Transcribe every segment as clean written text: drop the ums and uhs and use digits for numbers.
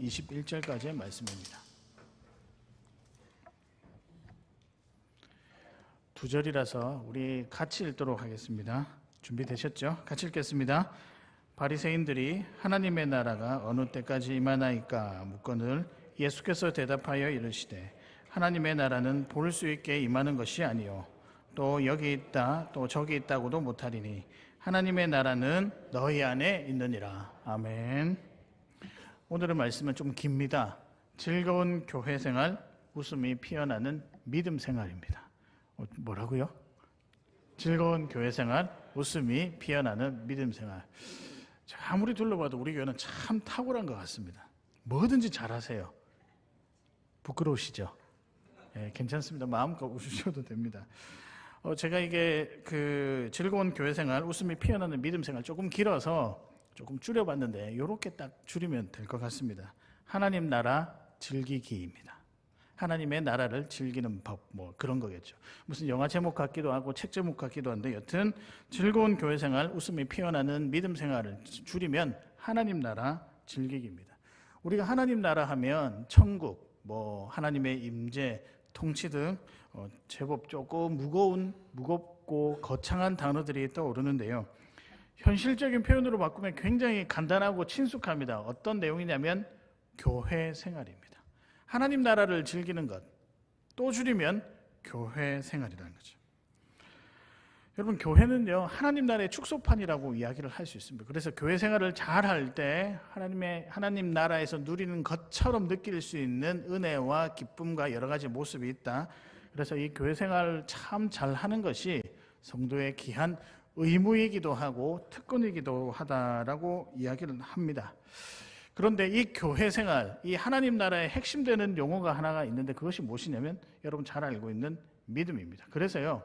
21절까지의 말씀입니다. 두 절이라서 우리 같이 읽도록 하겠습니다. 준비되셨죠? 같이 읽겠습니다. 바리새인들이 하나님의 나라가 어느 때까지 임하나이까 묻거늘 예수께서 대답하여 이르시되 하나님의 나라는 볼 수 있게 임하는 것이 아니요 또 여기 있다 또 저기 있다고도 못하리니 하나님의 나라는 너희 안에 있느니라. 아멘. 오늘의 말씀은 좀 깁니다. 즐거운 교회 생활, 웃음이 피어나는 믿음 생활입니다. 뭐라고요? 즐거운 교회 생활, 웃음이 피어나는 믿음 생활. 아무리 둘러봐도 우리 교회는 참 탁월한 것 같습니다. 뭐든지 잘하세요. 부끄러우시죠? 괜찮습니다. 마음껏 웃으셔도 됩니다. 제가 이게 즐거운 교회 생활, 웃음이 피어나는 믿음 생활 조금 길어서 조금 줄여봤는데 이렇게 딱 줄이면 될 것 같습니다. 하나님 나라 즐기기입니다. 하나님의 나라를 즐기는 법, 뭐 그런 거겠죠. 무슨 영화 제목 같기도 하고 책 제목 같기도 한데 여튼 즐거운 교회 생활, 웃음이 피어나는 믿음 생활을 줄이면 하나님 나라 즐기기입니다. 우리가 하나님 나라 하면 천국, 뭐 하나님의 임재, 통치 등 제법 조금 무겁고 거창한 단어들이 떠오르는데요. 현실적인 표현으로 바꾸면 굉장히 간단하고 친숙합니다. 어떤 내용이냐면 교회 생활입니다. 하나님 나라를 즐기는 것, 또 줄이면 교회 생활이라는 거죠. 여러분, 교회는요 하나님 나라의 축소판이라고 이야기를 할 수 있습니다. 그래서 교회 생활을 잘 할 때 하나님 나라에서 누리는 것처럼 느낄 수 있는 은혜와 기쁨과 여러 가지 모습이 있다. 그래서 이 교회 생활을 참 잘하는 것이 성도의 귀한 의무이기도 하고 특권이기도 하다라고 이야기를 합니다. 그런데 이 교회 생활, 이 하나님 나라의 핵심 되는 용어가 하나가 있는데 그것이 무엇이냐면 여러분 잘 알고 있는 믿음입니다. 그래서요,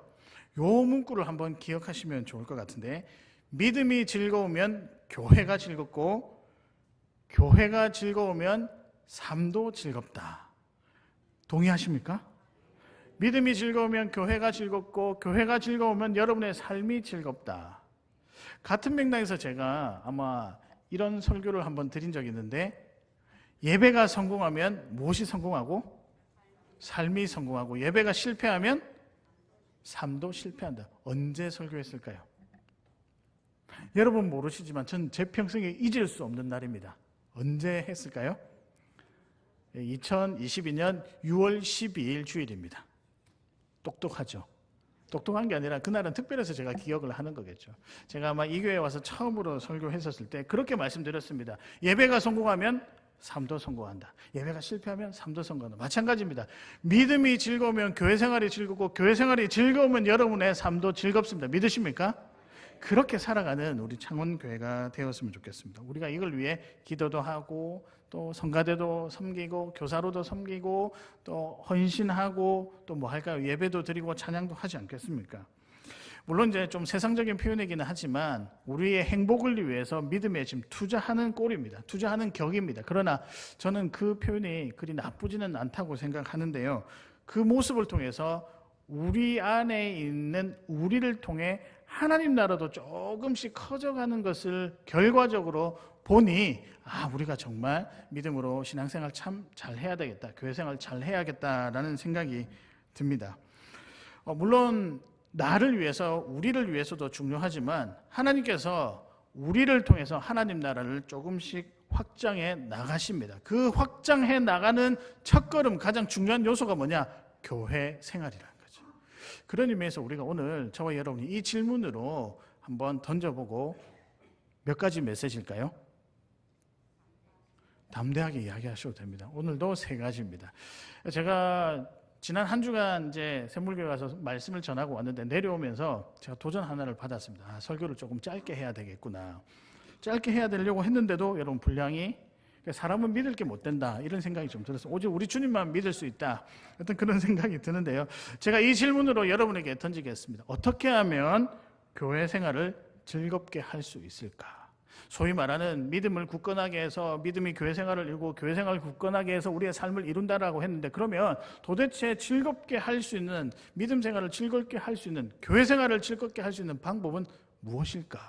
요 문구를 한번 기억하시면 좋을 것 같은데, 믿음이 즐거우면 교회가 즐겁고 교회가 즐거우면 삶도 즐겁다. 동의하십니까? 믿음이 즐거우면 교회가 즐겁고 교회가 즐거우면 여러분의 삶이 즐겁다. 같은 맥락에서 제가 아마 이런 설교를 한번 드린 적이 있는데, 예배가 성공하면 무엇이 성공하고? 삶이 성공하고, 예배가 실패하면 삶도 실패한다. 언제 설교했을까요? 여러분 모르시지만 전 제 평생에 잊을 수 없는 날입니다. 언제 했을까요? 2022년 6월 12일 주일입니다. 똑똑하죠? 똑똑한 게 아니라 그날은 특별해서 제가 기억을 하는 거겠죠. 제가 아마 이 교회에 와서 처음으로 설교했었을 때 그렇게 말씀드렸습니다. 예배가 성공하면 삶도 성공한다. 예배가 실패하면 삶도 성공한다. 마찬가지입니다. 믿음이 즐거우면 교회 생활이 즐겁고 교회 생활이 즐거우면 여러분의 삶도 즐겁습니다. 믿으십니까? 그렇게 살아가는 우리 창원교회가 되었으면 좋겠습니다. 우리가 이걸 위해 기도도 하고 또 성가대도 섬기고 교사로도 섬기고 또 헌신하고 또 뭐 할까요? 예배도 드리고 찬양도 하지 않겠습니까? 물론 이제 좀 세상적인 표현이기는 하지만 우리의 행복을 위해서 믿음에 지금 투자하는 꼴입니다. 투자하는 격입니다. 그러나 저는 그 표현이 그리 나쁘지는 않다고 생각하는데요. 그 모습을 통해서 우리 안에 있는 우리를 통해 하나님 나라도 조금씩 커져가는 것을 결과적으로 보니 우리가 정말 믿음으로 신앙생활 참 잘해야 되겠다, 교회생활 잘해야겠다라는 생각이 듭니다. 물론 나를 위해서 우리를 위해서도 중요하지만 하나님께서 우리를 통해서 하나님 나라를 조금씩 확장해 나가십니다. 그 확장해 나가는 첫걸음, 가장 중요한 요소가 뭐냐? 교회 생활이라는 거죠. 그런 의미에서 우리가 오늘 저와 여러분이 이 질문으로 한번 던져보고, 몇 가지 메시지일까요? 담대하게 이야기하셔도 됩니다. 오늘도 세 가지입니다. 제가 지난 한 주간 이제 샘물교회 가서 말씀을 전하고 왔는데 내려오면서 제가 도전 하나를 받았습니다. 설교를 조금 짧게 해야 되겠구나. 짧게 해야 되려고 했는데도 여러분 분량이, 사람은 믿을 게 못 된다 이런 생각이 좀 들었어요. 오직 우리 주님만 믿을 수 있다, 어떤 그런 생각이 드는데요. 제가 이 질문으로 여러분에게 던지겠습니다. 어떻게 하면 교회 생활을 즐겁게 할 수 있을까? 소위 말하는 믿음을 굳건하게 해서 믿음이 교회 생활을 이루고 교회 생활을 굳건하게 해서 우리의 삶을 이룬다라고 했는데, 그러면 도대체 즐겁게 할 수 있는, 믿음 생활을 즐겁게 할 수 있는, 교회 생활을 즐겁게 할 수 있는 방법은 무엇일까?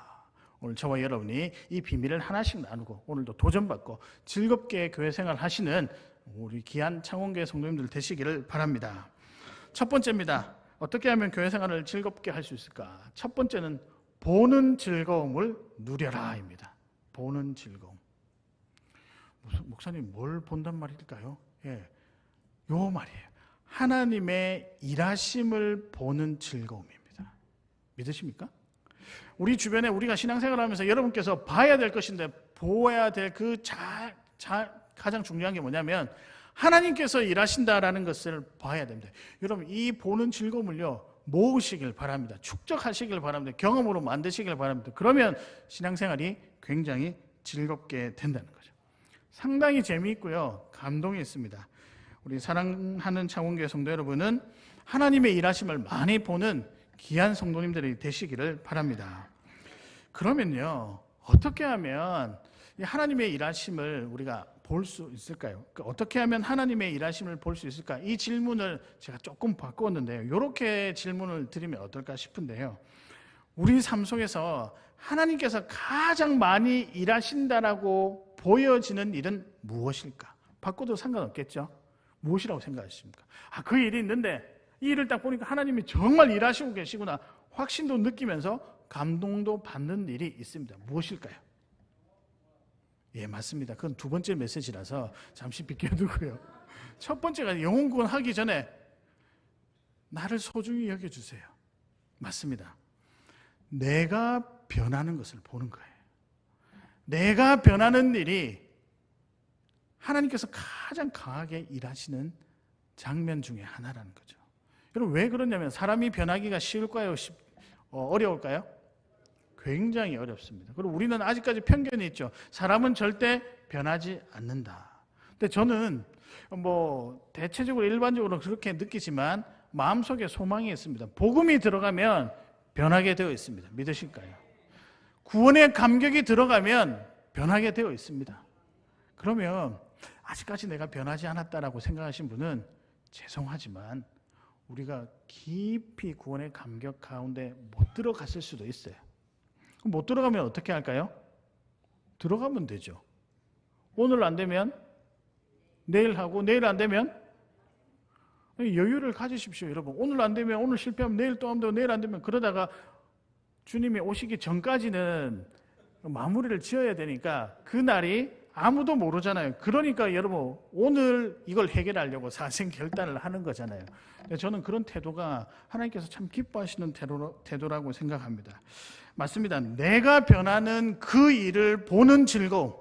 오늘 저와 여러분이 이 비밀을 하나씩 나누고 오늘도 도전받고 즐겁게 교회 생활 하시는 우리 귀한 창원교회 성도님들 되시기를 바랍니다. 첫 번째입니다. 어떻게 하면 교회 생활을 즐겁게 할 수 있을까? 첫 번째는 보는 즐거움을 누려라입니다. 보는 즐거움. 목사님 뭘 본단 말일까요? 요 말이에요. 하나님의 일하심을 보는 즐거움입니다. 믿으십니까? 우리 주변에 우리가 신앙생활을 하면서 여러분께서 봐야 될 것인데 보아야 될 가장 중요한 게 뭐냐면 하나님께서 일하신다라는 것을 봐야 됩니다. 여러분 이 보는 즐거움을요 모으시길 바랍니다. 축적하시길 바랍니다. 경험으로 만드시길 바랍니다. 그러면 신앙생활이 굉장히 즐겁게 된다는 거죠. 상당히 재미있고요 감동이 있습니다. 우리 사랑하는 창원교회 성도 여러분은 하나님의 일하심을 많이 보는 귀한 성도님들이 되시기를 바랍니다. 그러면요 어떻게 하면 하나님의 일하심을 우리가 볼 수 있을까요? 어떻게 하면 하나님의 일하심을 볼 수 있을까? 이 질문을 제가 조금 바꾸었는데요. 이렇게 질문을 드리면 어떨까 싶은데요. 우리 삶 속에서 하나님께서 가장 많이 일하신다라고 보여지는 일은 무엇일까? 바꿔도 상관없겠죠? 무엇이라고 생각하십니까? 그 일이 있는데 이 일을 딱 보니까 하나님이 정말 일하시고 계시구나 확신도 느끼면서 감동도 받는 일이 있습니다. 무엇일까요? 맞습니다. 그건 두 번째 메시지라서 잠시 비켜두고요. 첫 번째가 영혼 구원하기 전에 나를 소중히 여겨주세요. 맞습니다. 내가 변하는 것을 보는 거예요. 내가 변하는 일이 하나님께서 가장 강하게 일하시는 장면 중에 하나라는 거죠. 여러분 왜 그러냐면 사람이 변하기가 쉬울까요? 어려울까요? 굉장히 어렵습니다. 그리고 우리는 아직까지 편견이 있죠. 사람은 절대 변하지 않는다. 근데 저는 대체적으로 일반적으로 그렇게 느끼지만 마음속에 소망이 있습니다. 복음이 들어가면 변하게 되어 있습니다. 믿으실까요? 구원의 감격이 들어가면 변하게 되어 있습니다. 그러면 아직까지 내가 변하지 않았다라고 생각하신 분은 죄송하지만 우리가 깊이 구원의 감격 가운데 못 들어갔을 수도 있어요. 그럼 못 들어가면 어떻게 할까요? 들어가면 되죠. 오늘 안 되면 내일 하고 내일 안 되면 여유를 가지십시오. 여러분 오늘 안 되면 오늘 실패하면 내일 또 하면 되고 내일 안 되면 그러다가 주님이 오시기 전까지는 마무리를 지어야 되니까 그날이 아무도 모르잖아요. 그러니까 여러분 오늘 이걸 해결하려고 사생결단을 하는 거잖아요. 저는 그런 태도가 하나님께서 참 기뻐하시는 태도라고 생각합니다. 맞습니다. 내가 변하는 그 일을 보는 즐거움,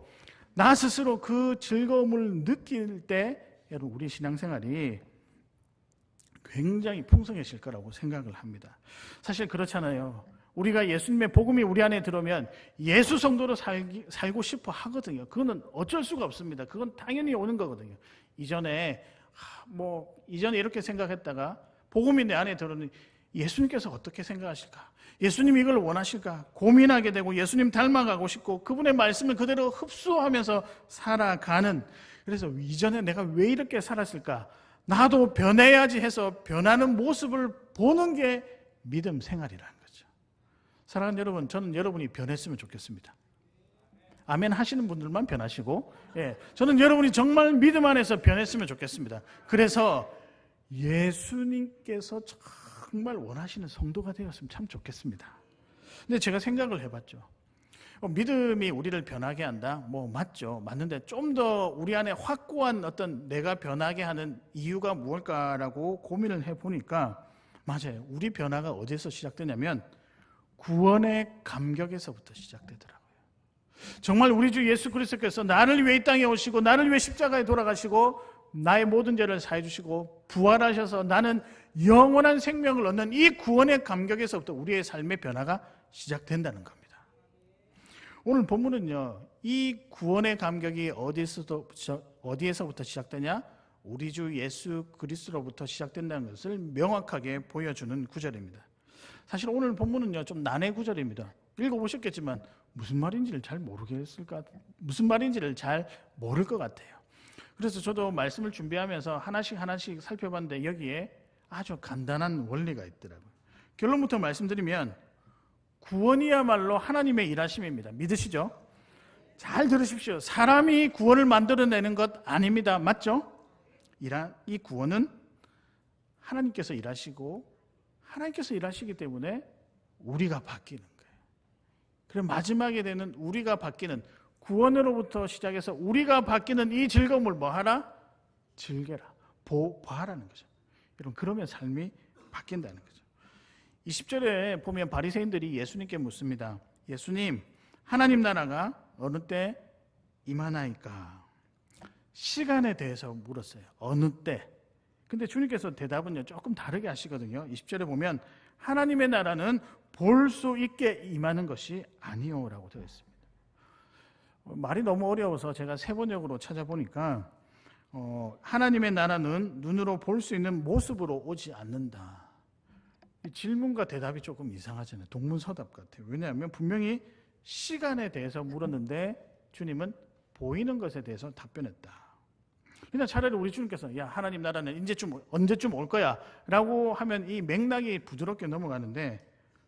나 스스로 그 즐거움을 느낄 때 여러분 우리 신앙생활이 굉장히 풍성해질 거라고 생각을 합니다. 사실 그렇잖아요. 우리가 예수님의 복음이 우리 안에 들어오면 예수 성도로 살고 싶어 하거든요. 그거는 어쩔 수가 없습니다. 그건 당연히 오는 거거든요. 이전에 이렇게 생각했다가 복음이 내 안에 들어오니 예수님께서 어떻게 생각하실까? 예수님이 이걸 원하실까? 고민하게 되고 예수님 닮아가고 싶고 그분의 말씀을 그대로 흡수하면서 살아가는, 그래서 이전에 내가 왜 이렇게 살았을까? 나도 변해야지 해서 변하는 모습을 보는 게 믿음 생활이라는 거죠. 사랑하는 여러분, 저는 여러분이 변했으면 좋겠습니다. 아멘 하시는 분들만 변하시고, 저는 여러분이 정말 믿음 안에서 변했으면 좋겠습니다. 그래서 예수님께서 정말 원하시는 성도가 되었으면 참 좋겠습니다. 근데 제가 생각을 해봤죠. 믿음이 우리를 변하게 한다? 맞죠. 맞는데 좀 더 우리 안에 확고한 어떤 내가 변하게 하는 이유가 무엇일까라고 고민을 해보니까 맞아요. 우리 변화가 어디서 시작되냐면 구원의 감격에서부터 시작되더라고요. 정말 우리 주 예수 그리스도께서 나를 위해 이 땅에 오시고 나를 위해 십자가에 돌아가시고 나의 모든 죄를 사해 주시고 부활하셔서 나는 영원한 생명을 얻는 이 구원의 감격에서부터 우리의 삶의 변화가 시작된다는 겁니다. 오늘 본문은요, 이 구원의 감격이 어디에서부터 시작되냐? 우리 주 예수 그리스도로부터 시작된다는 것을 명확하게 보여주는 구절입니다. 사실 오늘 본문은요, 좀 난해 구절입니다. 읽어보셨겠지만 무슨 말인지를 잘 모르겠을까? 무슨 말인지를 잘 모를 것 같아요. 그래서 저도 말씀을 준비하면서 하나씩 살펴봤는데 여기에 아주 간단한 원리가 있더라고요. 결론부터 말씀드리면 구원이야말로 하나님의 일하심입니다. 믿으시죠? 잘 들으십시오. 사람이 구원을 만들어내는 것 아닙니다. 맞죠? 이 구원은 하나님께서 일하시고 하나님께서 일하시기 때문에 우리가 바뀌는 거예요. 그럼 마지막에 되는 우리가 바뀌는, 구원으로부터 시작해서 우리가 바뀌는 이 즐거움을 뭐하라? 즐겨라. 보아라는 거죠. 여러분, 그러면 삶이 바뀐다는 거죠. 20절에 보면 바리새인들이 예수님께 묻습니다. 예수님, 하나님 나라가 어느 때 임하나이까? 시간에 대해서 물었어요. 어느 때? 근데 주님께서 대답은요 조금 다르게 하시거든요. 20절에 보면 하나님의 나라는 볼 수 있게 임하는 것이 아니오라고 되어 있습니다. 말이 너무 어려워서 제가 세번역으로 찾아보니까 하나님의 나라는 눈으로 볼 수 있는 모습으로 오지 않는다. 이 질문과 대답이 조금 이상하잖아요. 동문서답 같아요. 왜냐하면 분명히 시간에 대해서 물었는데 주님은 보이는 것에 대해서 답변했다. 그냥 차라리 우리 주님께서 야, 하나님 나라는 언제쯤 올 거야 라고 하면 이 맥락이 부드럽게 넘어가는데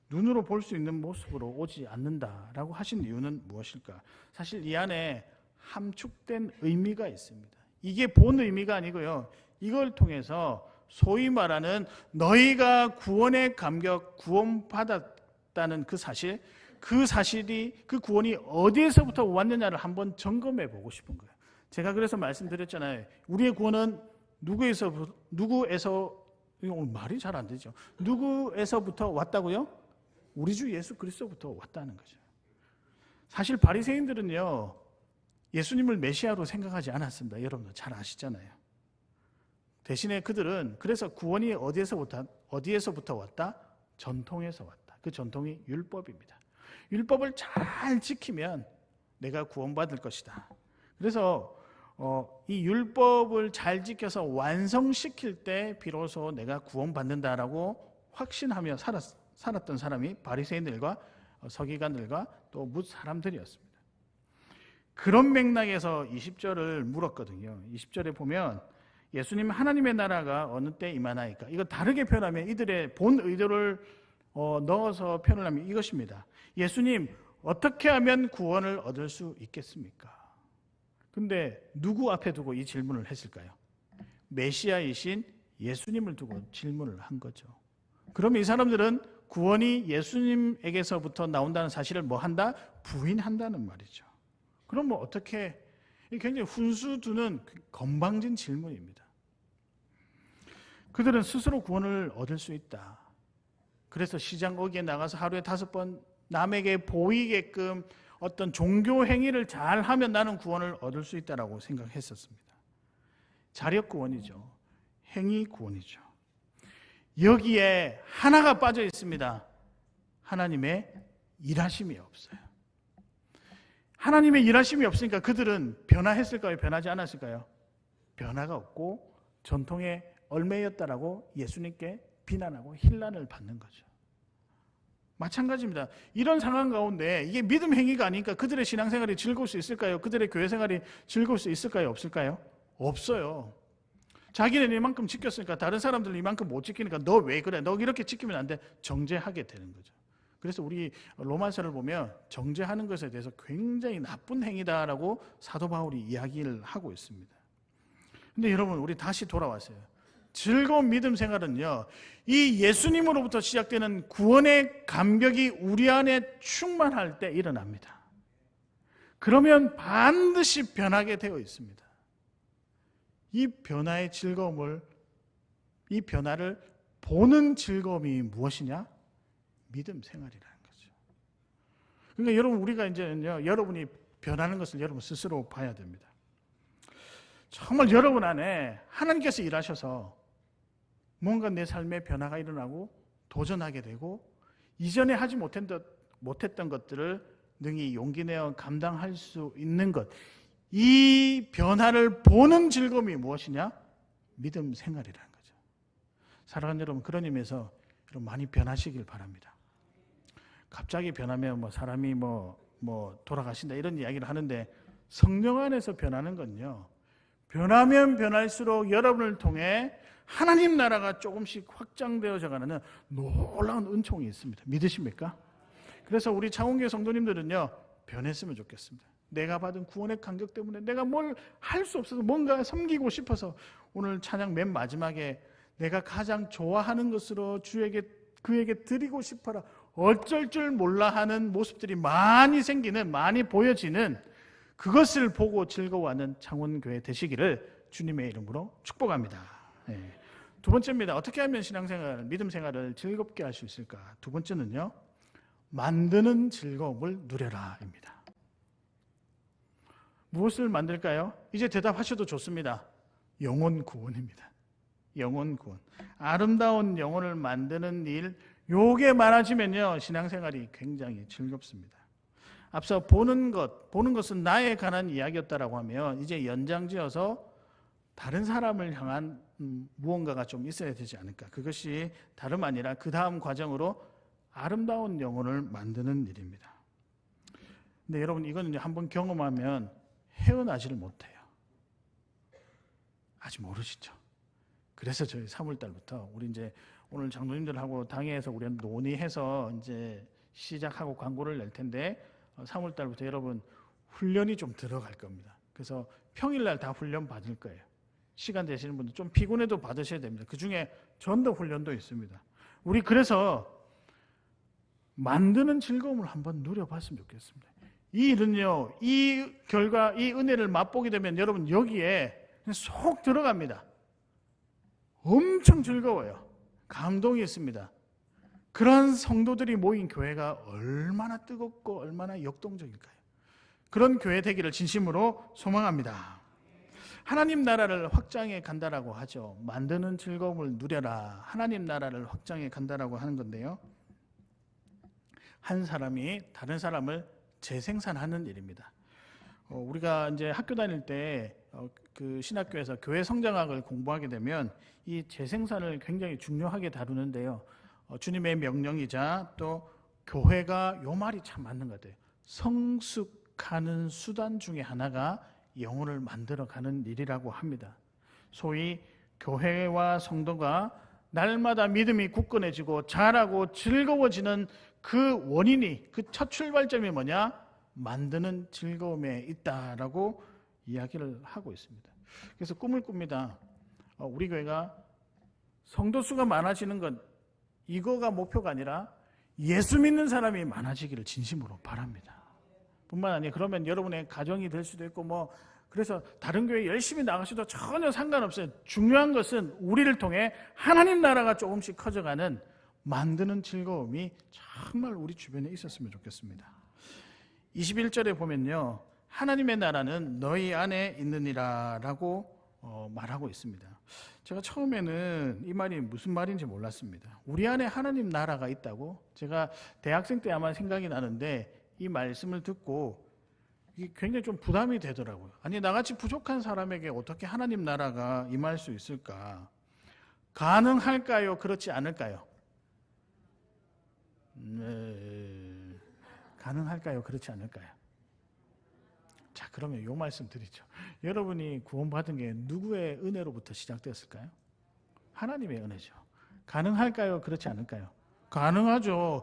눈으로 볼 수 있는 모습으로 오지 않는다라고 하신 이유는 무엇일까? 사실 이 안에 함축된 의미가 있습니다. 이게 본 의미가 아니고요. 이걸 통해서 소위 말하는 너희가 구원의 감격, 구원받았다는 그 사실이 그 구원이 어디에서부터 왔느냐를 한번 점검해 보고 싶은 거예요. 제가 그래서 말씀드렸잖아요. 우리의 구원은 누구에서 말이 잘 안 되죠. 누구에서부터 왔다고요? 우리 주 예수 그리스도부터 왔다는 거죠. 사실 바리새인들은요 예수님을 메시아로 생각하지 않았습니다. 여러분들 잘 아시잖아요. 대신에 그들은 그래서 구원이 어디에서부터 왔다? 전통에서 왔다. 그 전통이 율법입니다. 율법을 잘 지키면 내가 구원받을 것이다. 그래서 이 율법을 잘 지켜서 완성시킬 때 비로소 내가 구원받는다라고 확신하며 살았던 사람이 바리새인들과 서기관들과 또 뭇 사람들이었습니다. 그런 맥락에서 20절을 물었거든요. 20절에 보면 예수님 하나님의 나라가 어느 때 임하나이까? 이거 다르게 표현하면 이들의 본 의도를 넣어서 표현을 하면 이것입니다. 예수님, 어떻게 하면 구원을 얻을 수 있겠습니까? 근데 누구 앞에 두고 이 질문을 했을까요? 메시아이신 예수님을 두고 질문을 한 거죠. 그러면 이 사람들은 구원이 예수님에게서부터 나온다는 사실을 뭐 한다? 부인한다는 말이죠. 그럼 뭐 어떻게, 굉장히 훈수 두는 건방진 질문입니다. 그들은 스스로 구원을 얻을 수 있다. 그래서 시장 어귀에 나가서 하루에 5번 남에게 보이게끔 어떤 종교 행위를 잘 하면 나는 구원을 얻을 수 있다라고 생각했었습니다. 자력 구원이죠. 행위 구원이죠. 여기에 하나가 빠져 있습니다. 하나님의 일하심이 없어요. 하나님의 일하심이 없으니까 그들은 변화했을까요? 변하지 않았을까요? 변화가 없고 전통에 얽매였다라고 예수님께 비난하고 힐난을 받는 거죠. 마찬가지입니다. 이런 상황 가운데 이게 믿음 행위가 아니니까 그들의 신앙생활이 즐거울 수 있을까요? 그들의 교회생활이 즐거울 수 있을까요? 없을까요? 없어요. 자기는 이만큼 지켰으니까 다른 사람들은 이만큼 못 지키니까 너 왜 그래? 너 이렇게 지키면 안 돼. 정죄하게 되는 거죠. 그래서 우리 로마서를 보면 정죄하는 것에 대해서 굉장히 나쁜 행위다라고 사도 바울이 이야기를 하고 있습니다. 근데 여러분, 우리 다시 돌아왔어요. 즐거운 믿음 생활은요, 이 예수님으로부터 시작되는 구원의 감격이 우리 안에 충만할 때 일어납니다. 그러면 반드시 변하게 되어 있습니다. 이 변화의 즐거움을, 이 변화를 보는 즐거움이 무엇이냐? 믿음 생활이라는 거죠. 그러니까 여러분, 우리가 이제는요, 여러분이 변하는 것을 여러분 스스로 봐야 됩니다. 정말 여러분 안에 하나님께서 일하셔서 뭔가 내 삶에 변화가 일어나고 도전하게 되고 이전에 하지 못했던 것들을 능히 용기 내어 감당할 수 있는 것, 이 변화를 보는 즐거움이 무엇이냐? 믿음 생활이라는 거죠. 사랑하는 여러분, 그런 의미에서 여러분 많이 변하시길 바랍니다. 갑자기 변하면 사람이 돌아가신다 이런 이야기를 하는데 성령 안에서 변하는 건요, 변하면 변할수록 여러분을 통해 하나님 나라가 조금씩 확장되어져 가는 놀라운 은총이 있습니다. 믿으십니까? 그래서 우리 창원교회 성도님들은요, 변했으면 좋겠습니다. 내가 받은 구원의 감격 때문에 내가 뭘 할 수 없어서 뭔가 섬기고 싶어서 오늘 찬양 맨 마지막에 내가 가장 좋아하는 것으로 그에게 드리고 싶어라, 어쩔 줄 몰라 하는 모습들이 많이 생기는, 많이 보여지는, 그것을 보고 즐거워하는 창원교회 되시기를 주님의 이름으로 축복합니다. 두 번째입니다. 어떻게 하면 신앙생활, 믿음 생활을 즐겁게 할 수 있을까? 두 번째는요, 만드는 즐거움을 누려라입니다. 무엇을 만들까요? 이제 대답하셔도 좋습니다. 영혼 구원입니다. 영혼 구원. 아름다운 영혼을 만드는 일, 요게 많아지면요, 신앙생활이 굉장히 즐겁습니다. 앞서 보는 것은 나에 관한 이야기였다라고 하면 이제 연장지어서 다른 사람을 향한 무언가가 좀 있어야 되지 않을까. 그것이 다름 아니라 그 다음 과정으로 아름다운 영혼을 만드는 일입니다. 근데 여러분, 이거는 한번 경험하면 헤어나지를 못해요. 아직 모르시죠? 그래서 저희 3월달부터 우리 이제 오늘 장로님들하고 당회에서 우리가 논의해서 이제 시작하고 광고를 낼 텐데 3월달부터 여러분 훈련이 좀 들어갈 겁니다. 그래서 평일날 다 훈련 받을 거예요. 시간 되시는 분들 좀 피곤해도 받으셔야 됩니다. 그 중에 전도 훈련도 있습니다. 우리 그래서 만드는 즐거움을 한번 누려봤으면 좋겠습니다. 이 일은요, 이 결과, 이 은혜를 맛보게 되면 여러분 여기에 속 들어갑니다. 엄청 즐거워요. 감동이 있습니다. 그런 성도들이 모인 교회가 얼마나 뜨겁고 얼마나 역동적일까요? 그런 교회 되기를 진심으로 소망합니다. 하나님 나라를 확장해 간다라고 하죠. 만드는 즐거움을 누려라. 하나님 나라를 확장해 간다라고 하는 건데요, 한 사람이 다른 사람을 재생산하는 일입니다. 우리가 이제 학교 다닐 때 그 신학교에서 교회 성장학을 공부하게 되면 이 재생산을 굉장히 중요하게 다루는데요, 주님의 명령이자 또 교회가 요 말이 참 맞는 것 같아요. 성숙하는 수단 중에 하나가 영혼을 만들어가는 일이라고 합니다. 소위 교회와 성도가 날마다 믿음이 굳건해지고 자라고 즐거워지는 그 원인이, 그 첫 출발점이 뭐냐? 만드는 즐거움에 있다라고 이야기를 하고 있습니다. 그래서 꿈을 꿉니다. 우리 교회가 성도 수가 많아지는 건 이거가 목표가 아니라 예수 믿는 사람이 많아지기를 진심으로 바랍니다. 뿐만 아니라 그러면 여러분의 가정이 될 수도 있고 그래서 다른 교회 열심히 나가셔도 전혀 상관없어요. 중요한 것은 우리를 통해 하나님 나라가 조금씩 커져가는 만드는 즐거움이 정말 우리 주변에 있었으면 좋겠습니다. 21절에 보면요, 하나님의 나라는 너희 안에 있느니라 라고 말하고 있습니다. 제가 처음에는 이 말이 무슨 말인지 몰랐습니다. 우리 안에 하나님 나라가 있다고? 제가 대학생 때 아마 생각이 나는데 이 말씀을 듣고 이게 굉장히 좀 부담이 되더라고요. 아니, 나같이 부족한 사람에게 어떻게 하나님 나라가 임할 수 있을까? 가능할까요? 그렇지 않을까요? 네. 가능할까요? 그렇지 않을까요? 자, 그러면 이 말씀 드리죠. 여러분이 구원받은 게 누구의 은혜로부터 시작되었을까요? 하나님의 은혜죠. 가능할까요? 그렇지 않을까요? 가능하죠.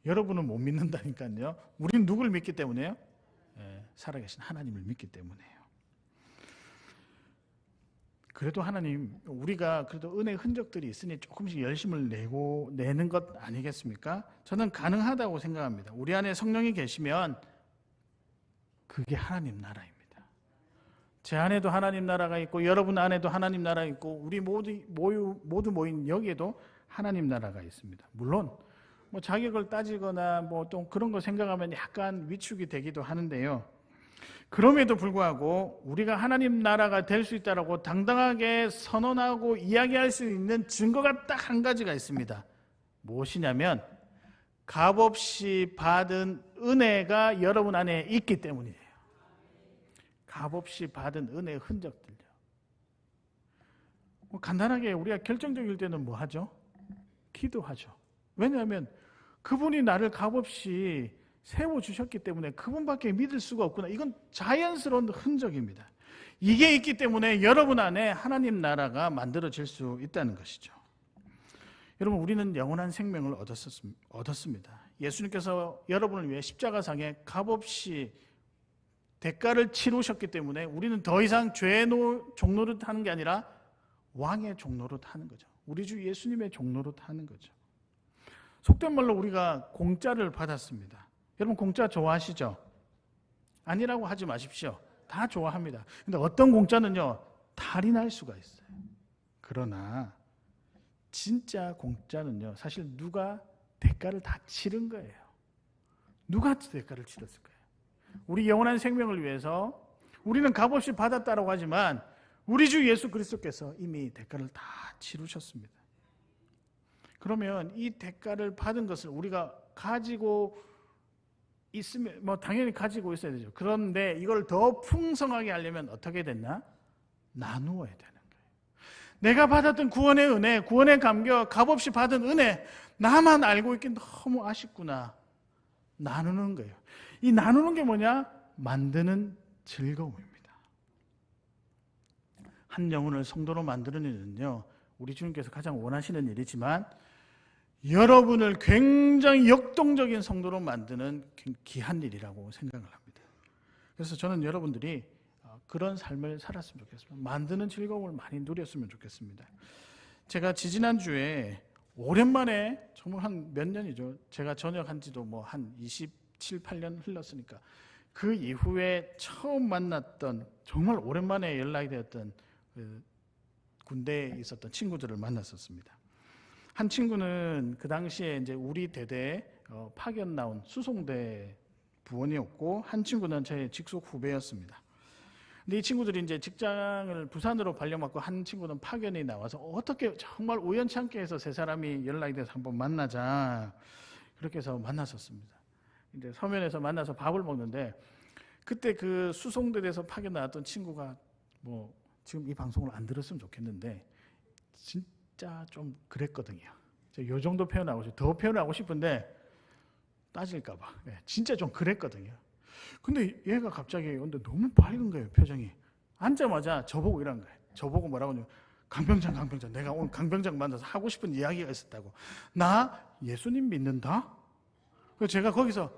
여러분은 못 믿는다니까요. 우리는 누구를 믿기 때문에요? 살아계신 하나님을 믿기 때문에요. 그래도 하나님, 우리가 그래도 은혜의 흔적들이 있으니 조금씩 열심을 내는 것 아니겠습니까? 저는 가능하다고 생각합니다. 우리 안에 성령이 계시면 그게 하나님 나라입니다. 제 안에도 하나님 나라가 있고 여러분 안에도 하나님 나라가 있고 우리 모두 모인 여기에도 하나님 나라가 있습니다. 물론 자격을 따지거나 또 그런 거 생각하면 약간 위축이 되기도 하는데요. 그럼에도 불구하고 우리가 하나님 나라가 될 수 있다라고 당당하게 선언하고 이야기할 수 있는 증거가 딱 한 가지가 있습니다. 무엇이냐면 값없이 받은 은혜가 여러분 안에 있기 때문이에요. 값없이 받은 은혜의 흔적들요. 간단하게 우리가 결정적일 때는 뭐 하죠? 기도하죠. 왜냐하면 그분이 나를 값없이 세워주셨기 때문에 그분밖에 믿을 수가 없구나. 이건 자연스러운 흔적입니다. 이게 있기 때문에 여러분 안에 하나님 나라가 만들어질 수 있다는 것이죠. 여러분, 우리는 영원한 생명을 얻었습니다. 예수님께서 여러분을 위해 십자가상에 값없이 대가를 치르셨기 때문에 우리는 더 이상 죄의 종노릇 하는 게 아니라 왕의 종노릇 하는 거죠. 우리 주 예수님의 종노릇 하는 거죠. 속된 말로 우리가 공짜를 받았습니다. 여러분, 공짜 좋아하시죠? 아니라고 하지 마십시오. 다 좋아합니다. 근데 어떤 공짜는요, 탈이 날 수가 있어요. 그러나 진짜 공짜는요, 사실 누가 대가를 다 치른 거예요. 누가 대가를 치렀을까요? 우리 영원한 생명을 위해서 우리는 값없이 받았다라고 하지만 우리 주 예수 그리스도께서 이미 대가를 다 치르셨습니다. 그러면 이 대가를 받은 것을 우리가 가지고 있으면 당연히 가지고 있어야 되죠. 그런데 이걸 더 풍성하게 하려면 어떻게 됐나? 나누어야 되는 거예요. 내가 받았던 구원의 은혜, 구원의 감격, 값없이 받은 은혜, 나만 알고 있긴 너무 아쉽구나. 나누는 거예요. 이 나누는 게 뭐냐? 만드는 즐거움입니다. 한 영혼을 성도로 만드는 일은요, 우리 주님께서 가장 원하시는 일이지만 여러분을 굉장히 역동적인 성도로 만드는 귀한 일이라고 생각을 합니다. 그래서 저는 여러분들이 그런 삶을 살았으면 좋겠습니다. 만드는 즐거움을 많이 누렸으면 좋겠습니다. 제가 지지난주에 오랜만에 정말 한 몇 년이죠. 제가 전역한 지도 한 27, 8년 흘렀으니까 그 이후에 처음 만났던 정말 오랜만에 연락이 되었던 군대에 있었던 친구들을 만났었습니다. 한 친구는 그 당시에 이제 우리 대대에 파견 나온 수송대 부원이었고, 한 친구는 제 직속 후배였습니다. 근데 이 친구들이 이제 직장을 부산으로 발령받고, 한 친구는 파견이 나와서 어떻게 정말 우연치 않게 해서 세 사람이 연락이 돼서 한번 만나자, 그렇게 해서 만났었습니다. 이제 서면에서 만나서 밥을 먹는데, 그때 그 수송대에서 파견 나왔던 친구가 지금 이 방송을 안 들었으면 좋겠는데 진짜 좀 그랬거든요. 요 정도 표현하고 싶어요. 더 표현하고 싶은데 따질까봐. 진짜 좀 그랬거든요. 근데 얘가 갑자기 근데 너무 밝은 거예요, 표정이. 앉자마자 저보고 이런 거예요. 저보고 뭐라고 하냐면, 강병장, 내가 오늘 강병장 만나서 하고 싶은 이야기가 있었다고. 나 예수님 믿는다? 그래서 제가 거기서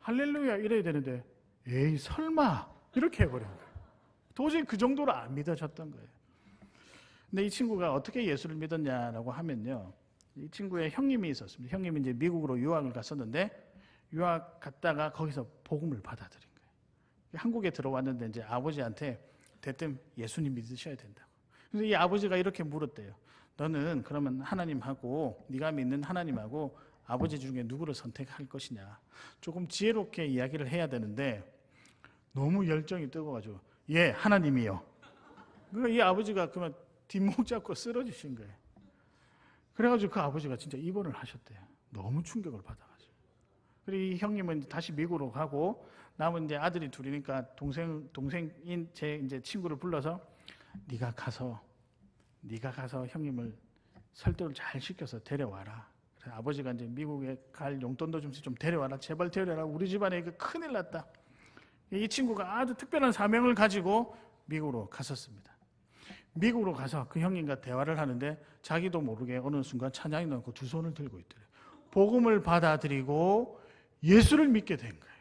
할렐루야 이래야 되는데, 에이 설마 이렇게 해버린 거예요. 도저히 그 정도로 안 믿어졌던 거예요. 근데 이 친구가 어떻게 예수를 믿었냐라고 하면요, 이 친구의 형님이 있었습니다. 형님이 이제 미국으로 유학을 갔었는데, 유학 갔다가 거기서 복음을 받아들인 거예요. 한국에 들어왔는데 이제 아버지한테 대뜸 예수님 믿으셔야 된다고. 그래서 이 아버지가 이렇게 물었대요. 너는 그러면 하나님하고, 네가 믿는 하나님하고 아버지 중에 누구를 선택할 것이냐. 조금 지혜롭게 이야기를 해야 되는데 너무 열정이 뜨거워가지고, 예, 하나님이요. 그러니까 이 아버지가 그러면 뒷목 잡고 쓰러지신 거예요. 그래가지고 그 아버지가 진짜 입원을 하셨대요. 너무 충격을 받아가지고. 그리고 이 형님은 다시 미국으로 가고, 남은 이제 아들이 둘이니까 동생인 제 이제 친구를 불러서 네가 가서 형님을 설득을 잘 시켜서 데려와라. 그래서 아버지가 이제 미국에 갈 용돈도 좀 데려와라. 제발 데려와라. 우리 집안에 이거 큰일 났다. 이 친구가 아주 특별한 사명을 가지고 미국으로 갔었습니다. 미국으로 가서 그 형님과 대화를 하는데 자기도 모르게 어느 순간 찬양이 나고 두 손을 들고 있더래요. 복음을 받아들이고 예수를 믿게 된 거예요.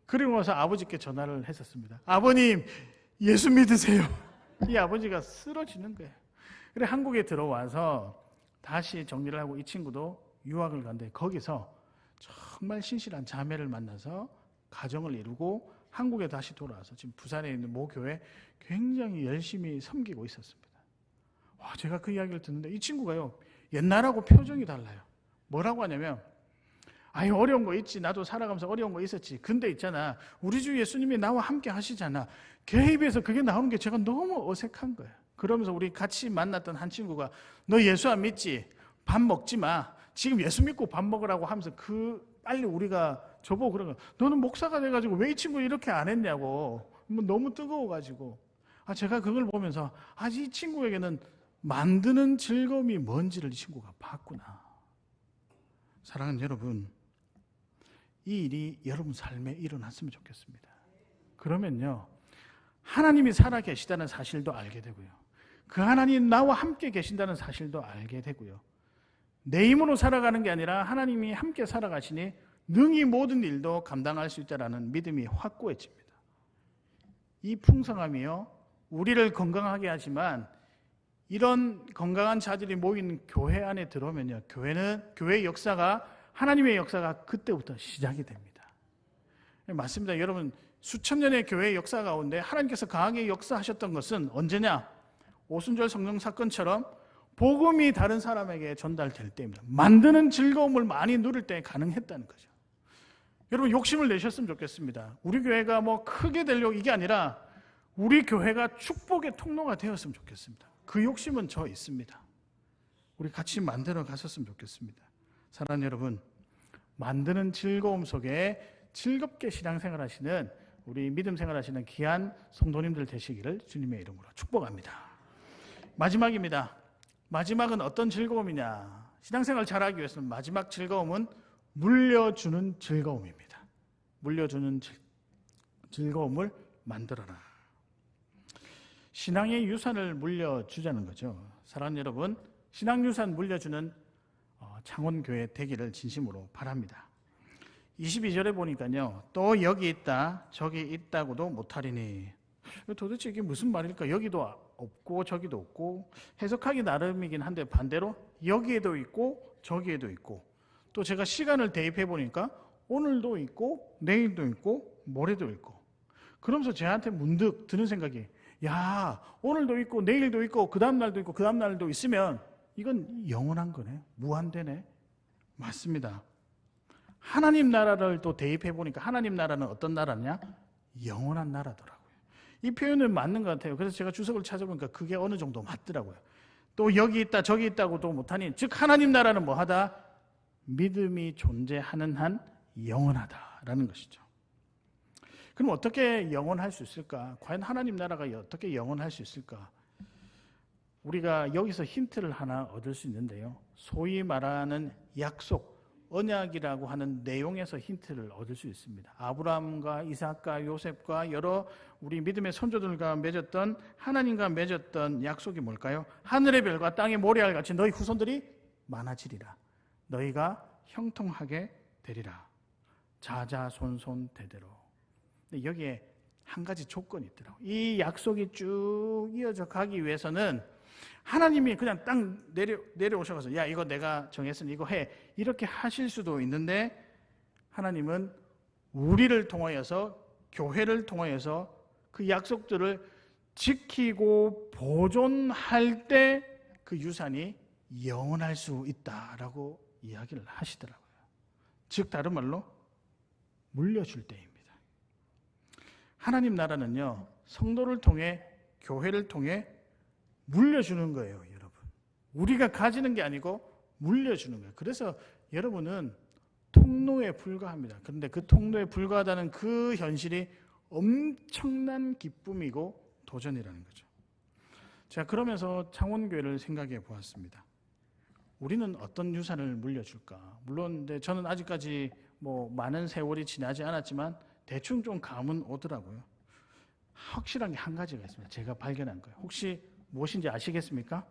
그리고 와서 아버지께 전화를 했었습니다. 아버님, 예수 믿으세요. 이 아버지가 쓰러지는 거예요. 그래 한국에 들어와서 다시 정리를 하고, 이 친구도 유학을 간데 거기서 정말 신실한 자매를 만나서 가정을 이루고 한국에 다시 돌아와서 지금 부산에 있는 모 교회 굉장히 열심히 섬기고 있었습니다. 와, 제가 그 이야기를 듣는데 이 친구가요, 옛날하고 표정이 달라요. 뭐라고 하냐면, 아유 어려운 거 있지. 나도 살아가면서 어려운 거 있었지. 근데 있잖아, 우리 주 예수님이 나와 함께 하시잖아. 걔에 비해서 그게 나오는 게 제가 너무 어색한 거예요. 그러면서 우리 같이 만났던 한 친구가, 너 예수 안 믿지? 밥 먹지 마. 지금 예수 믿고 밥 먹으라고 하면서 빨리 우리가 저보고 그런 거, 너는 목사가 돼가지고 왜 이 친구 이렇게 안 했냐고. 너무 뜨거워가지고. 제가 그걸 보면서 이 친구에게는 만드는 즐거움이 뭔지를 이 친구가 봤구나. 사랑하는 여러분, 이 일이 여러분 삶에 일어났으면 좋겠습니다. 그러면요, 하나님이 살아계시다는 사실도 알게 되고요, 그 하나님 나와 함께 계신다는 사실도 알게 되고요. 내 힘으로 살아가는 게 아니라 하나님이 함께 살아가시니 능히 모든 일도 감당할 수 있다라는 믿음이 확고해집니다. 이 풍성함이요, 우리를 건강하게 하지만 이런 건강한 자들이 모인 교회 안에 들어오면요, 교회의 역사가, 하나님의 역사가 그때부터 시작이 됩니다. 맞습니다. 여러분, 수천 년의 교회의 역사 가운데 하나님께서 강하게 역사하셨던 것은 언제냐? 오순절 성령 사건처럼 복음이 다른 사람에게 전달될 때입니다. 만드는 즐거움을 많이 누릴 때 가능했다는 거죠. 여러분, 욕심을 내셨으면 좋겠습니다. 우리 교회가 뭐 크게 되려고, 이게 아니라 우리 교회가 축복의 통로가 되었으면 좋겠습니다. 그 욕심은 저 있습니다. 우리 같이 만들어 갔었으면 좋겠습니다. 사랑하는 여러분, 만드는 즐거움 속에 즐겁게 신앙생활 하시는, 우리 믿음 생활 하시는 귀한 성도님들 되시기를 주님의 이름으로 축복합니다. 마지막입니다. 마지막은 어떤 즐거움이냐? 신앙생활 잘하기 위해서는 마지막 즐거움은 물려주는 즐거움입니다. 물려주는 즐거움을 만들어라. 신앙의 유산을 물려주자는 거죠. 사랑하는 여러분, 신앙 유산 물려주는 창원교회 되기를 진심으로 바랍니다. 22절에 보니까요, 또 여기 있다 저기 있다고도 못하리니, 도대체 이게 무슨 말일까? 여기도 없고 저기도 없고, 해석하기 나름이긴 한데 반대로 여기에도 있고 저기에도 있고, 또 제가 시간을 대입해 보니까 오늘도 있고 내일도 있고 모레도 있고, 그러면서 저한테 문득 드는 생각이, 야, 오늘도 있고 내일도 있고 그 다음 날도 있고 그 다음 날도 있으면 이건 영원한 거네, 무한대네. 맞습니다. 하나님 나라를 또 대입해 보니까 하나님 나라는 어떤 나라냐? 영원한 나라더라고요. 이 표현은 맞는 것 같아요. 그래서 제가 주석을 찾아보니까 그게 어느 정도 맞더라고요. 또 여기 있다 저기 있다고도 못하니, 즉 하나님 나라는 뭐하다? 믿음이 존재하는 한 영원하다라는 것이죠. 그럼 어떻게 영원할 수 있을까? 과연 하나님 나라가 어떻게 영원할 수 있을까? 우리가 여기서 힌트를 하나 얻을 수 있는데요, 소위 말하는 약속, 언약이라고 하는 내용에서 힌트를 얻을 수 있습니다. 아브라함과 이삭과 요셉과 여러 우리 믿음의 선조들과 맺었던, 하나님과 맺었던 약속이 뭘까요? 하늘의 별과 땅의 모래알 같이 너희 후손들이 많아지리라. 너희가 형통하게 되리라. 자자손손 대대로. 근데 여기에 한 가지 조건이 있더라고요. 이 약속이 쭉 이어져 가기 위해서는 하나님이 그냥 딱 내려오셔서, 야, 이거 내가 정했으니 이거 해, 이렇게 하실 수도 있는데, 하나님은 우리를 통하여서, 교회를 통하여서 그 약속들을 지키고 보존할 때 그 유산이 영원할 수 있다라고 이야기를 하시더라고요. 즉 다른 말로 물려줄 때입니다. 하나님 나라는요, 성도를 통해, 교회를 통해 물려주는 거예요, 여러분. 우리가 가지는 게 아니고 물려주는 거예요. 그래서 여러분은 통로에 불과합니다. 그런데 그 통로에 불과하다는 그 현실이 엄청난 기쁨이고 도전이라는 거죠. 제가 그러면서 창원교회를 생각해 보았습니다. 우리는 어떤 유산을 물려줄까? 물론 저는 아직까지 뭐 많은 세월이 지나지 않았지만 대충 좀 감은 오더라고요. 확실한 게 한 가지가 있습니다. 제가 발견한 거예요. 혹시 무엇인지 아시겠습니까?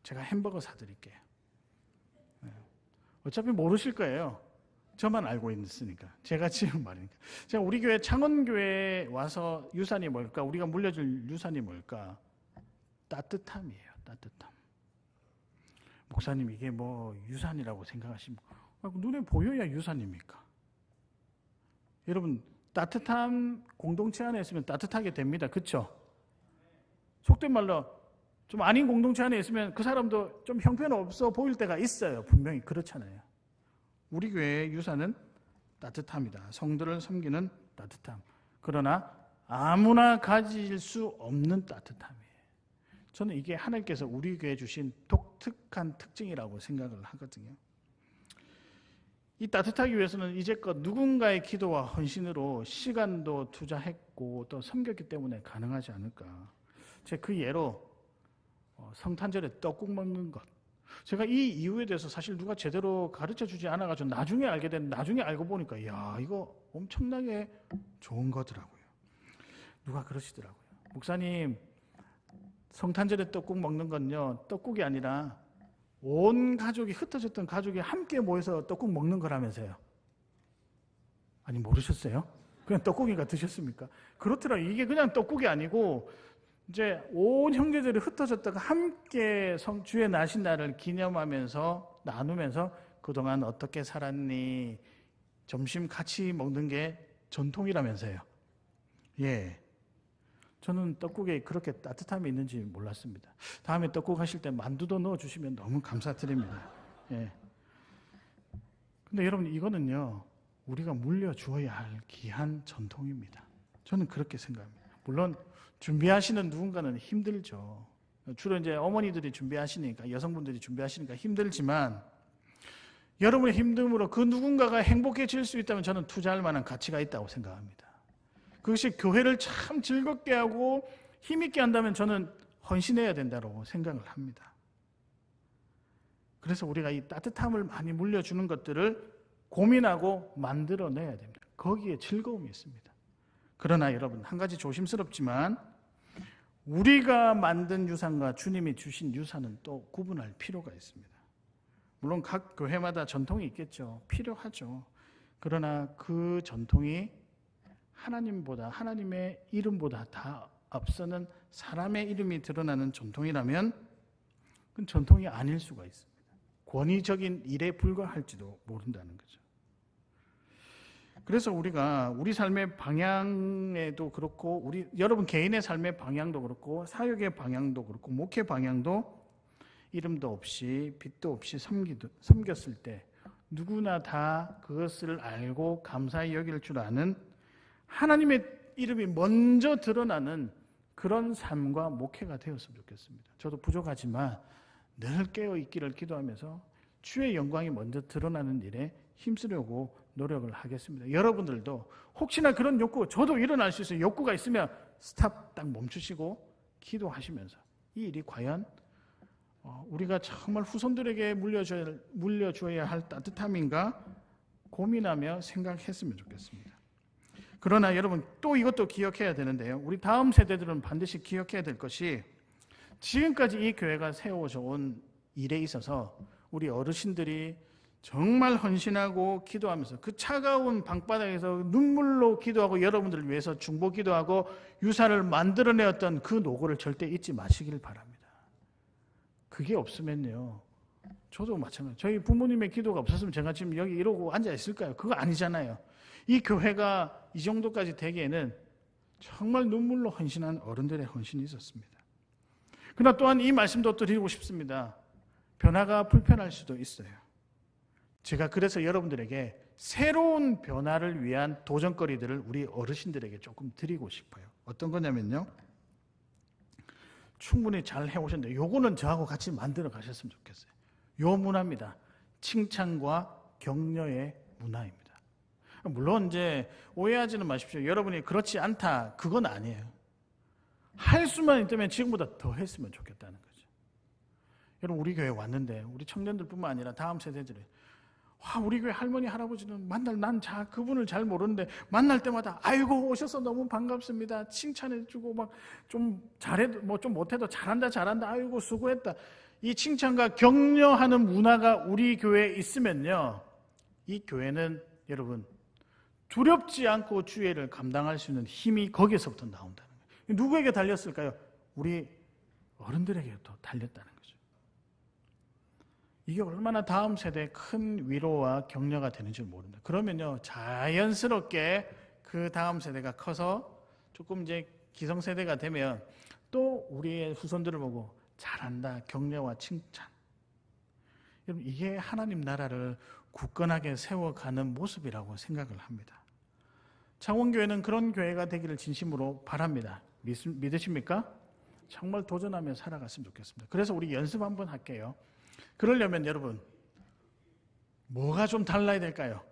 제가 햄버거 사드릴게요. 어차피 모르실 거예요. 저만 알고 있으니까. 제가 지금 말이니까. 제가 우리 교회 창원교회에 와서 유산이 뭘까? 우리가 물려줄 유산이 뭘까? 따뜻함이에요. 따뜻함. 목사님, 이게 뭐 유산이라고 생각하시면, 눈에 보여야 유산입니까? 여러분, 따뜻함 공동체 안에 있으면 따뜻하게 됩니다. 그렇죠? 속된 말로 좀 아닌 공동체 안에 있으면 그 사람도 좀 형편없어 보일 때가 있어요. 분명히 그렇잖아요. 우리 교회의 유산은 따뜻함이다. 성도를 섬기는 따뜻함. 그러나 아무나 가질 수 없는 따뜻함이에요. 저는 이게 하나님께서 우리 교회에 주신 독특한 특징이라고 생각을 하거든요. 이 따뜻하기 위해서는 이제껏 누군가의 기도와 헌신으로 시간도 투자했고 또 섬겼기 때문에 가능하지 않을까. 제가 그 예로 성탄절에 떡국 먹는 것, 제가 이 이유에 대해서 사실 누가 제대로 가르쳐주지 않아가지고 나중에 알게 된, 나중에 알고 보니까 야, 이거 엄청나게 좋은 거더라고요. 누가 그러시더라고요. 목사님, 성탄절에 떡국 먹는 건요, 떡국이 아니라 온 가족이, 흩어졌던 가족이 함께 모여서 떡국 먹는 거라면서요. 아니, 모르셨어요? 그냥 떡국이가 드셨습니까? 그렇더라. 이게 그냥 떡국이 아니고 이제 온 형제들이 흩어졌다가 함께 주의 나신 날을 기념하면서 나누면서 그동안 어떻게 살았니? 점심 같이 먹는 게 전통이라면서요. 예. 저는 떡국에 그렇게 따뜻함이 있는지 몰랐습니다. 다음에 떡국 하실 때 만두도 넣어주시면 너무 감사드립니다. 예. 근데 여러분, 이거는요, 우리가 물려주어야 할 귀한 전통입니다. 저는 그렇게 생각합니다. 물론, 준비하시는 누군가는 힘들죠. 주로 이제 어머니들이 준비하시니까, 여성분들이 준비하시니까 힘들지만, 여러분의 힘듦으로 그 누군가가 행복해질 수 있다면 저는 투자할 만한 가치가 있다고 생각합니다. 그것이 교회를 참 즐겁게 하고 힘있게 한다면 저는 헌신해야 된다고 생각을 합니다. 그래서 우리가 이 따뜻함을 많이 물려주는 것들을 고민하고 만들어내야 됩니다. 거기에 즐거움이 있습니다. 그러나 여러분, 한 가지 조심스럽지만 우리가 만든 유산과 주님이 주신 유산은 또 구분할 필요가 있습니다. 물론 각 교회마다 전통이 있겠죠. 필요하죠. 그러나 그 전통이 하나님보다, 하나님의 이름보다 다 앞서는 사람의 이름이 드러나는 전통이라면 그건 전통이 아닐 수가 있습니다. 권위적인 일에 불과할지도 모른다는 거죠. 그래서 우리가 우리 삶의 방향에도 그렇고, 여러분 개인의 삶의 방향도 그렇고, 사역의 방향도 그렇고, 목회 방향도 이름도 없이 빛도 없이 섬겼을 때 누구나 다 그것을 알고 감사히 여길 줄 아는 하나님의 이름이 먼저 드러나는 그런 삶과 목회가 되었으면 좋겠습니다. 저도 부족하지만 늘 깨어있기를 기도하면서 주의 영광이 먼저 드러나는 일에 힘쓰려고 노력을 하겠습니다. 여러분들도 혹시나 그런 욕구, 저도 일어날 수 있어요. 욕구가 있으면 스탑 딱 멈추시고 기도하시면서 이 일이 과연 우리가 정말 후손들에게 물려줘야 할 따뜻함인가 고민하며 생각했으면 좋겠습니다. 그러나 여러분, 또 이것도 기억해야 되는데요. 우리 다음 세대들은 반드시 기억해야 될 것이, 지금까지 이 교회가 세워져 온 일에 있어서 우리 어르신들이 정말 헌신하고 기도하면서 그 차가운 방바닥에서 눈물로 기도하고 여러분들을 위해서 중보 기도하고 유산을 만들어내었던 그 노고를 절대 잊지 마시길 바랍니다. 그게 없으면요, 저도 마찬가지. 저희 부모님의 기도가 없었으면 제가 지금 여기 이러고 앉아 있을까요? 그거 아니잖아요. 이 교회가 이 정도까지 되기에는 정말 눈물로 헌신한 어른들의 헌신이 있었습니다. 그러나 또한 이 말씀도 드리고 싶습니다. 변화가 불편할 수도 있어요. 제가 그래서 여러분들에게 새로운 변화를 위한 도전거리들을 우리 어르신들에게 조금 드리고 싶어요. 어떤 거냐면요, 충분히 잘 해오셨는데 요거는 저하고 같이 만들어 가셨으면 좋겠어요. 요 문화입니다. 칭찬과 격려의 문화입니다. 물론 이제 오해하지는 마십시오. 여러분이 그렇지 않다, 그건 아니에요. 할 수만 있다면 지금보다 더 했으면 좋겠다는 거죠. 여러분, 우리 교회 왔는데 우리 청년들뿐만 아니라 다음 세대들이, 우리 교회 할머니 할아버지는 난 그분을 잘 모르는데 만날 때마다 아이고 오셔서 너무 반갑습니다, 칭찬해주고 막 좀 잘해도 뭐 좀 못해도 잘한다 아이고 수고했다, 이 칭찬과 격려하는 문화가 우리 교회에 있으면요, 이 교회는 여러분 두렵지 않고 주의를 감당할 수 있는 힘이 거기에서부터 나온다는 거예요. 누구에게 달렸을까요? 우리 어른들에게 또 달렸다는 거죠. 이게 얼마나 다음 세대에 큰 위로와 격려가 되는지 모릅니다. 그러면요, 자연스럽게 그 다음 세대가 커서 조금 이제 기성세대가 되면 또 우리의 후손들을 보고 잘한다, 격려와 칭찬. 여러분, 이게 하나님 나라를 굳건하게 세워가는 모습이라고 생각을 합니다. 창원교회는 그런 교회가 되기를 진심으로 바랍니다. 믿으십니까? 정말 도전하며 살아갔으면 좋겠습니다. 그래서 우리 연습 한번 할게요. 그러려면 여러분, 뭐가 좀 달라야 될까요?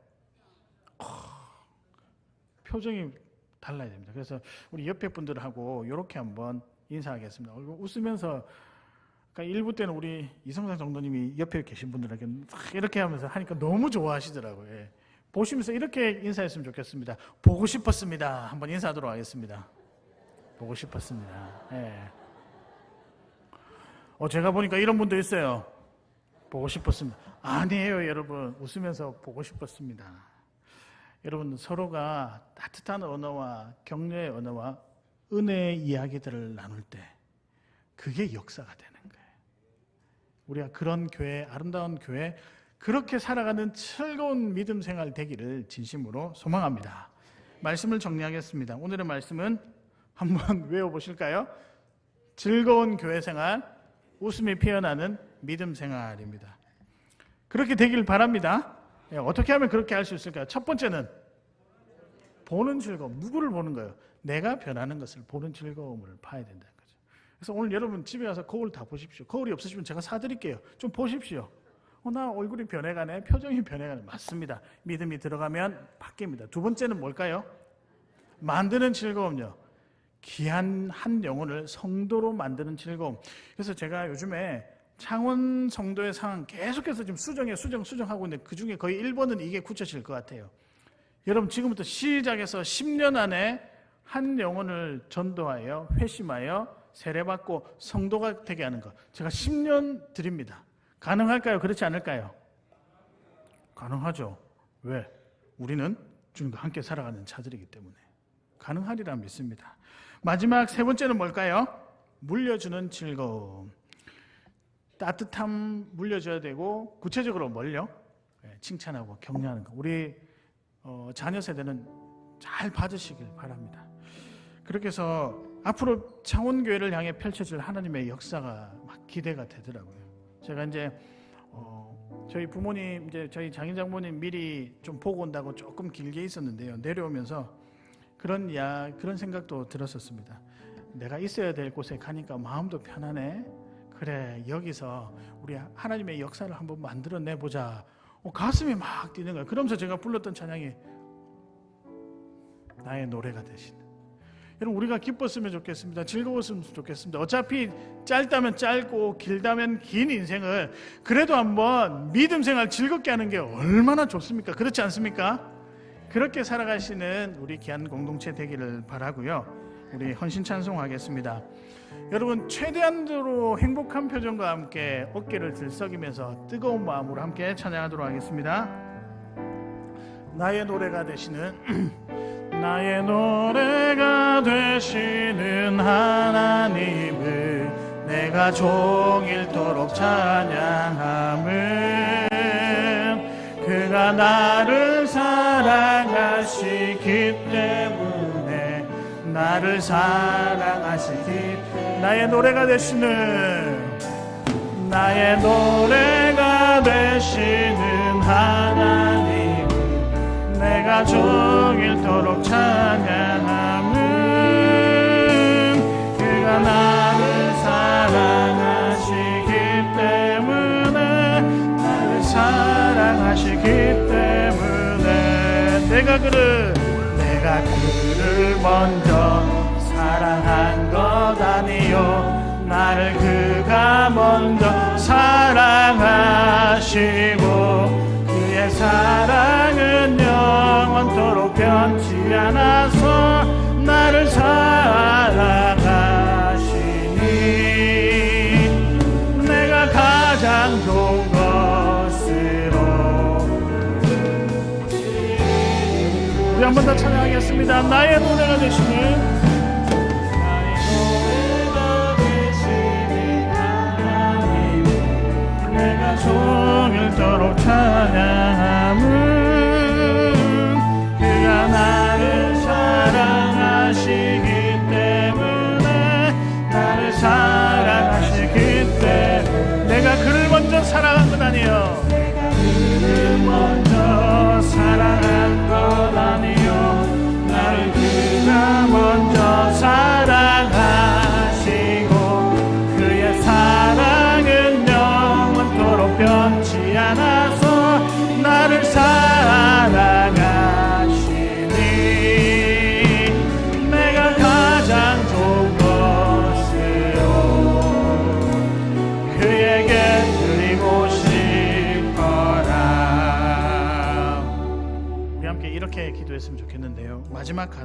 표정이 달라야 됩니다. 그래서 우리 옆에 분들하고 이렇게 한번 인사하겠습니다. 웃으면서, 그러니까 일부 때는 우리 이성상 정도님이 옆에 계신 분들에게 이렇게 하면서 하니까 너무 좋아하시더라고요. 예. 보시면서 이렇게 인사했으면 좋겠습니다. 보고 싶었습니다. 한번 인사하도록 하겠습니다. 보고 싶었습니다. 예. 제가 보니까 이런 분도 있어요. 보고 싶었습니다. 아니에요, 여러분. 웃으면서 보고 싶었습니다. 여러분, 서로가 따뜻한 언어와 격려의 언어와 은혜의 이야기들을 나눌 때 그게 역사가 되는 거예요. 우리가 그런 교회, 아름다운 교회, 그렇게 살아가는 즐거운 믿음 생활 되기를 진심으로 소망합니다. 말씀을 정리하겠습니다. 오늘의 말씀은 한번 외워보실까요? 즐거운 교회 생활, 웃음이 피어나는 믿음 생활입니다. 그렇게 되길 바랍니다. 어떻게 하면 그렇게 할 수 있을까요? 첫 번째는 보는 즐거움. 누구를 보는 거예요? 내가 변하는 것을 보는 즐거움을 봐야 된다는 거죠. 그래서 오늘 여러분 집에 가서 거울 다 보십시오. 거울이 없으시면 제가 사드릴게요. 좀 보십시오. 나 얼굴이 변해가네, 표정이 변해가네. 맞습니다. 믿음이 들어가면 바뀝니다. 두 번째는 뭘까요? 만드는 즐거움요. 귀한 한 영혼을 성도로 만드는 즐거움. 그래서 제가 요즘에 창원 성도의 상황 계속해서 지금 수정하고 있는데 그 중에 거의 1번은 이게 굳혀질 것 같아요. 여러분, 지금부터 시작해서 10년 안에 한 영혼을 전도하여 회심하여 세례받고 성도가 되게 하는 것, 제가 10년 드립니다. 가능할까요? 그렇지 않을까요? 가능하죠. 왜? 우리는 주님과 함께 살아가는 자들이기 때문에 가능하리라 믿습니다. 마지막 세 번째는 뭘까요? 물려주는 즐거움. 따뜻함 물려줘야 되고, 구체적으로 뭘요? 칭찬하고 격려하는 거. 우리 자녀 세대는 잘 받으시길 바랍니다. 그렇게 해서 앞으로 창원교회를 향해 펼쳐질 하나님의 역사가 막 기대가 되더라고요. 제가 이제 저희 부모님, 이제 저희 장인 장모님 미리 좀 보고 온다고 조금 길게 있었는데요. 내려오면서 그런 생각도 들었었습니다. 내가 있어야 될 곳에 가니까 마음도 편하네. 그래, 여기서 우리 하나님의 역사를 한번 만들어내보자. 가슴이 막 뛰는 거예요. 그러면서 제가 불렀던 찬양이 나의 노래가 되시는. 여러분, 우리가 기뻤으면 좋겠습니다. 즐거웠으면 좋겠습니다. 어차피 짧다면 짧고 길다면 긴 인생을 그래도 한번 믿음 생활 즐겁게 하는 게 얼마나 좋습니까? 그렇지 않습니까? 그렇게 살아가시는 우리 귀한 공동체 되기를 바라고요. 우리 헌신 찬송하겠습니다. 여러분, 최대한으로 행복한 표정과 함께 어깨를 들썩이면서 뜨거운 마음으로 함께 찬양하도록 하겠습니다. 나의 노래가 되시는 나의 노래가 되시는 하나님을 내가 종일토록 찬양함은 그가 나를 사랑하시기 때문에 나를 사랑하시기 나의 노래가 되시는 하나님 내가 종일토록 찬양함은 그가 나를 사랑하시기 때문에 내가 그를 먼저 사랑한 것 아니요 나를 그가 먼저 사랑하시고 그의 사랑은 영원토록 변치 않아서 나를 사랑하시니 내가 가장 좋은 것으로. 우리 한 번 더 찬양하겠습니다. 나의 노래가 되시는 내가 종일토록 찬양함은 그가 나를 사랑하시기 때문에 내가 그를 먼저 사랑한 것 아니요 그를 먼저 사랑한 것 아니요 나를 그가 먼저 사랑하시고 그의 사랑은 영원토록 변치 않아서 나를 사랑하시니 내가 가장 좋은 것으로 그에게 드리고 싶어라. 우리 함께 이렇게 기도했으면 좋겠는데요. 마지막 가사